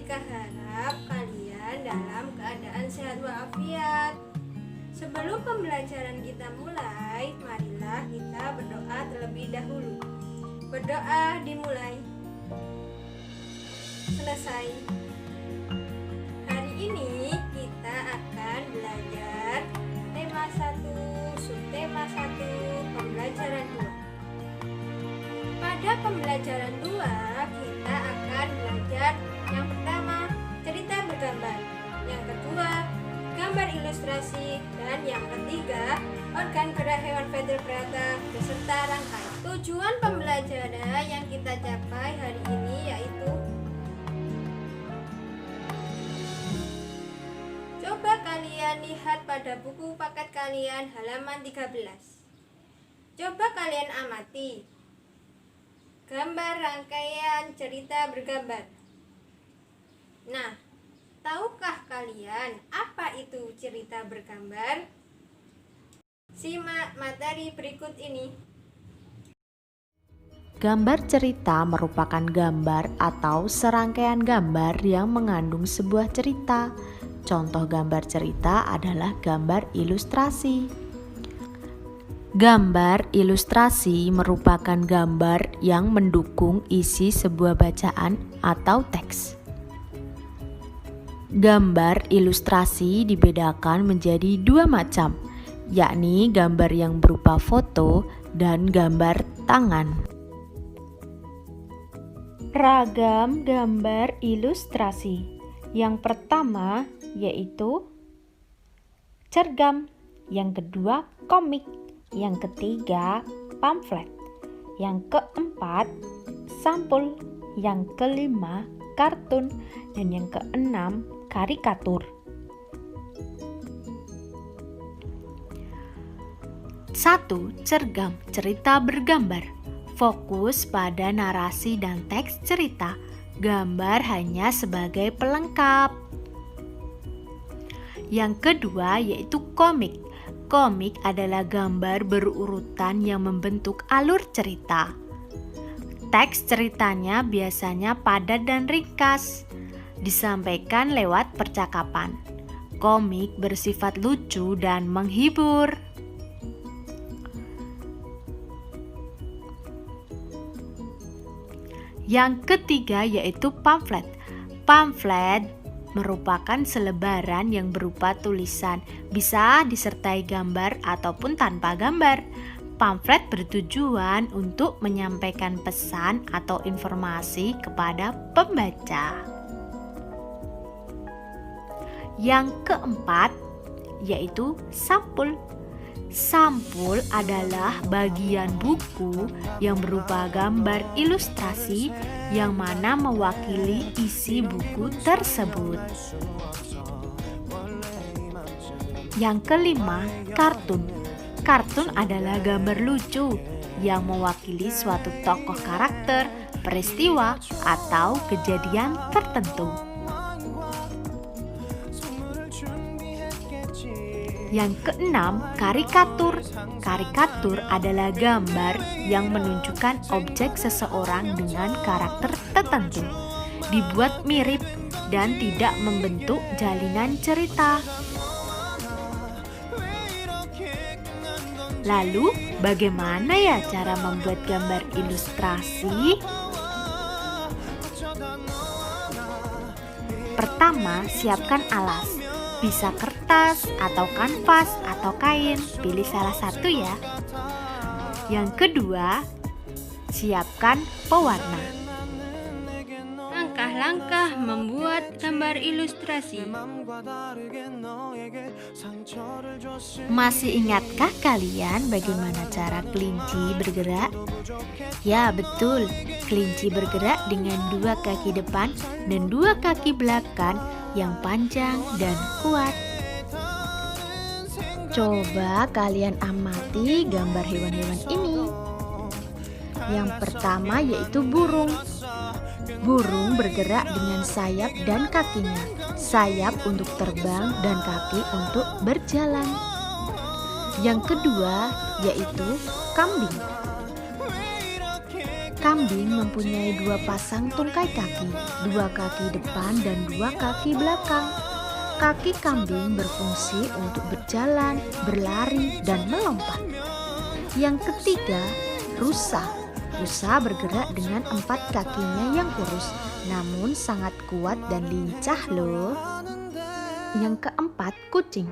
Tika harap kalian dalam keadaan sehat walafiat. Sebelum pembelajaran kita mulai, marilah kita berdoa terlebih dahulu. Berdoa dimulai. Selesai. Hari ini kita akan belajar tema 1, subtema 1, pembelajaran 2. Pada pembelajaran 2, kita akan belajar yang pertama, cerita bergambar. Yang kedua, gambar ilustrasi. Dan yang ketiga, organ gerak hewan vertebrata beserta rangkaian. Tujuan pembelajaran yang kita capai hari ini yaitu coba kalian lihat pada buku paket kalian halaman 13. Coba kalian amati gambar rangkaian cerita bergambar. Nah, tahukah kalian apa itu cerita bergambar? Simak materi berikut ini. Gambar cerita merupakan gambar atau serangkaian gambar yang mengandung sebuah cerita. Contoh gambar cerita adalah gambar ilustrasi. Gambar ilustrasi merupakan gambar yang mendukung isi sebuah bacaan atau teks. Gambar ilustrasi dibedakan menjadi dua macam, yakni gambar yang berupa foto dan gambar tangan. Ragam gambar ilustrasi. Yang pertama yaitu cergam, yang kedua komik, yang ketiga pamflet, yang keempat sampul, yang kelima kartun, dan yang keenam karikatur. 1. Cergam, cerita bergambar. Fokus pada narasi dan teks cerita. Gambar hanya sebagai pelengkap. Yang kedua yaitu komik. Komik adalah gambar berurutan yang membentuk alur cerita. Teks ceritanya biasanya padat dan ringkas, disampaikan lewat percakapan. Komik bersifat lucu dan menghibur. Yang ketiga yaitu pamflet. Pamflet merupakan selebaran yang berupa tulisan, bisa disertai gambar ataupun tanpa gambar. Pamflet bertujuan untuk menyampaikan pesan atau informasi kepada pembaca. Yang keempat yaitu sampul. Sampul adalah bagian buku yang berupa gambar ilustrasi yang mana mewakili isi buku tersebut. Yang kelima, kartun. Kartun adalah gambar lucu yang mewakili suatu tokoh karakter, peristiwa, atau kejadian tertentu. Yang keenam, karikatur. Karikatur adalah gambar yang menunjukkan objek seseorang dengan karakter tertentu, dibuat mirip dan tidak membentuk jalinan cerita. Lalu, bagaimana ya cara membuat gambar ilustrasi? Pertama, siapkan alas. Bisa kertas atau kanvas atau kain, pilih salah satu ya. Yang kedua, siapkan pewarna. Langkah-langkah membuat gambar ilustrasi. Masih ingatkah kalian bagaimana cara kelinci bergerak? Ya betul, kelinci bergerak dengan dua kaki depan dan dua kaki belakang yang panjang dan kuat. Coba kalian amati gambar hewan-hewan ini. Yang pertama yaitu burung. Burung bergerak dengan sayap dan kakinya. Sayap untuk terbang dan kaki untuk berjalan. Yang kedua yaitu kambing. Kambing mempunyai 2 pasang tungkai kaki, 2 kaki depan dan 2 kaki belakang. Kaki kambing berfungsi untuk berjalan, berlari, dan melompat. Yang ketiga, rusa. Rusa bergerak dengan 4 kakinya yang kurus, namun sangat kuat dan lincah loh. Yang keempat, kucing.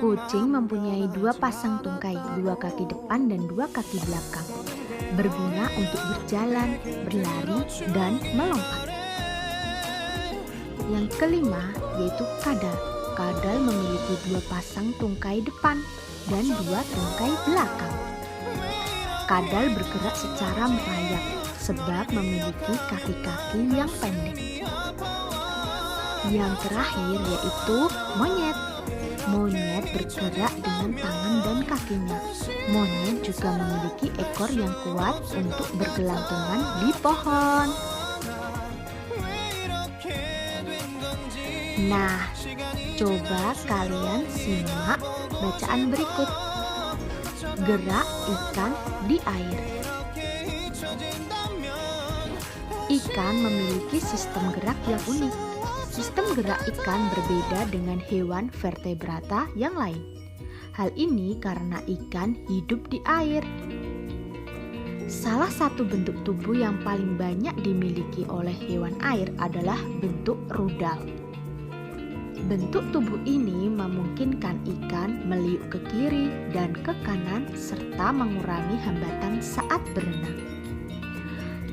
Kucing mempunyai 2 pasang tungkai, 2 kaki depan dan 2 kaki belakang. Berguna untuk berjalan, berlari, dan melompat. Yang kelima yaitu kadal. Kadal memiliki 2 pasang tungkai depan dan 2 tungkai belakang. Kadal bergerak secara merayap sebab memiliki kaki-kaki yang pendek. Yang terakhir yaitu monyet. Monyet bergerak dengan tangan dan kakinya. Monyet juga memiliki ekor yang kuat untuk bergelantungan di pohon. Nah, coba kalian simak bacaan berikut. Gerak ikan di air. Ikan memiliki sistem gerak yang unik. Sistem gerak ikan berbeda dengan hewan vertebrata yang lain. Hal ini karena ikan hidup di air. Salah satu bentuk tubuh yang paling banyak dimiliki oleh hewan air adalah bentuk rudal. Bentuk tubuh ini memungkinkan ikan meliuk ke kiri dan ke kanan serta mengurangi hambatan saat berenang.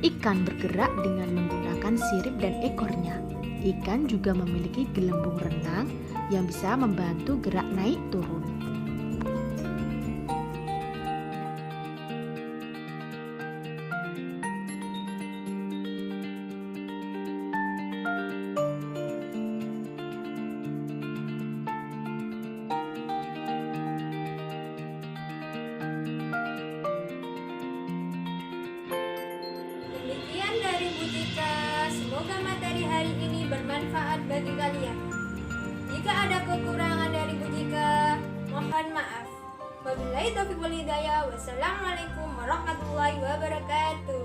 Ikan bergerak dengan menggunakan sirip dan ekornya. Ikan juga memiliki gelembung renang yang bisa membantu gerak naik turun. Demikian dari Bu Cika, semoga materi hari ini bermanfaat bagi kalian. Jika ada kekurangan dari Bu Cika, mohon maaf. Wabillahi taufiq wal hidayah. Wassalamualaikum warahmatullahi wabarakatuh.